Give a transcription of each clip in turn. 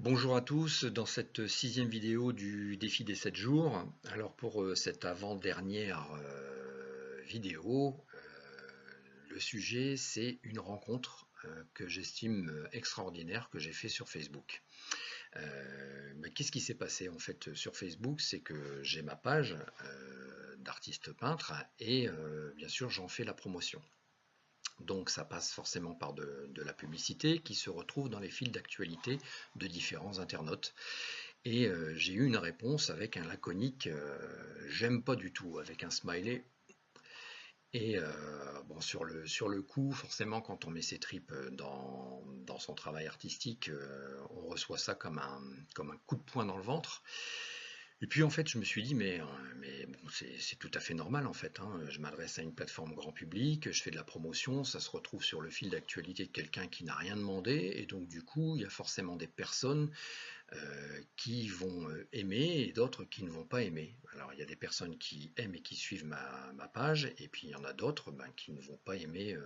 Bonjour à tous, dans cette sixième vidéo du défi des 7 jours. Alors pour cette avant-dernière vidéo, le sujet c'est une rencontre que j'estime extraordinaire que j'ai fait sur Facebook. Qu'est-ce qui s'est passé en fait sur Facebook? C'est que j'ai ma page d'artiste peintre et bien sûr j'en fais la promotion. Donc ça passe forcément par de la publicité qui se retrouve dans les fils d'actualité de différents internautes. Et j'ai eu une réponse avec un laconique j'aime pas du tout, avec un smiley. Et bon, sur le coup, forcément, quand on met ses tripes dans son travail artistique, on reçoit ça comme un coup de poing dans le ventre. Et puis en fait, je me suis dit, mais bon, c'est tout à fait normal en fait, hein. Je m'adresse à une plateforme grand public, je fais de la promotion, ça se retrouve sur le fil d'actualité de quelqu'un qui n'a rien demandé, et donc du coup, il y a forcément des personnes qui vont aimer et d'autres qui ne vont pas aimer. Alors il y a des personnes qui aiment et qui suivent ma page, et puis il y en a d'autres qui ne vont pas aimer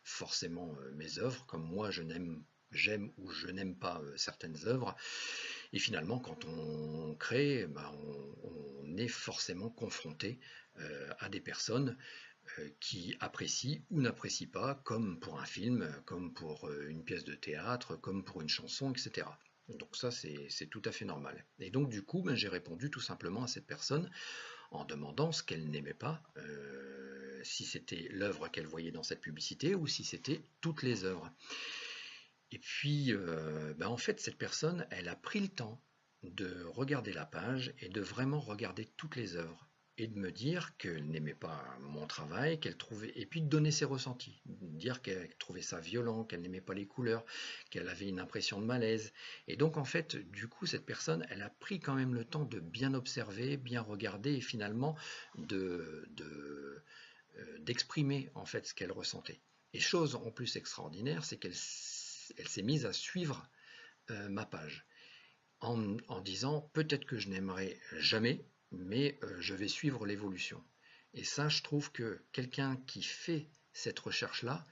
forcément mes œuvres, comme moi j'aime ou je n'aime pas certaines œuvres. Et finalement, quand on crée, on est forcément confronté à des personnes qui apprécient ou n'apprécient pas, comme pour un film, comme pour une pièce de théâtre, comme pour une chanson, etc. Donc ça, c'est tout à fait normal. Et donc du coup, j'ai répondu tout simplement à cette personne en demandant ce qu'elle n'aimait pas, si c'était l'œuvre qu'elle voyait dans cette publicité ou si c'était toutes les œuvres. Et puis, en fait, cette personne, elle a pris le temps de regarder la page et de vraiment regarder toutes les œuvres et de me dire qu'elle n'aimait pas mon travail, qu'elle trouvait, et puis de donner ses ressentis, de dire qu'elle trouvait ça violent, qu'elle n'aimait pas les couleurs, qu'elle avait une impression de malaise. Et donc en fait, du coup, cette personne, elle a pris quand même le temps de bien observer, bien regarder et finalement d'exprimer en fait ce qu'elle ressentait. Et chose en plus extraordinaire, c'est qu'elle s'est mise à suivre ma page en disant peut-être que je n'aimerais jamais, mais je vais suivre l'évolution. Et ça, je trouve que quelqu'un qui fait cette recherche-là,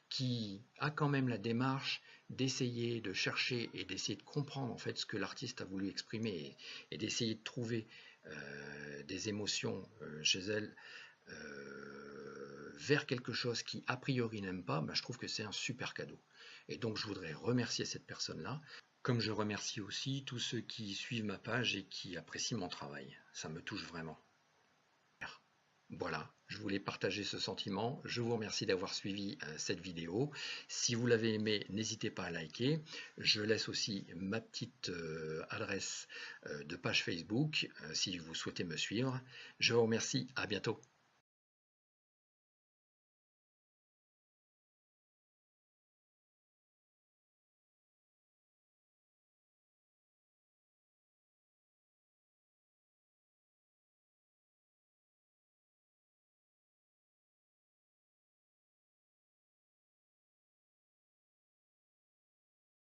qui a quand même la démarche d'essayer de chercher et d'essayer de comprendre en fait ce que l'artiste a voulu exprimer et d'essayer de trouver des émotions chez elle vers quelque chose qui a priori n'aime pas, je trouve que c'est un super cadeau. Et donc je voudrais remercier cette personne-là, comme je remercie aussi tous ceux qui suivent ma page et qui apprécient mon travail. Ça me touche vraiment. Voilà, je voulais partager ce sentiment. Je vous remercie d'avoir suivi cette vidéo. Si vous l'avez aimé, n'hésitez pas à liker. Je laisse aussi ma petite adresse de page Facebook si vous souhaitez me suivre. Je vous remercie, à bientôt.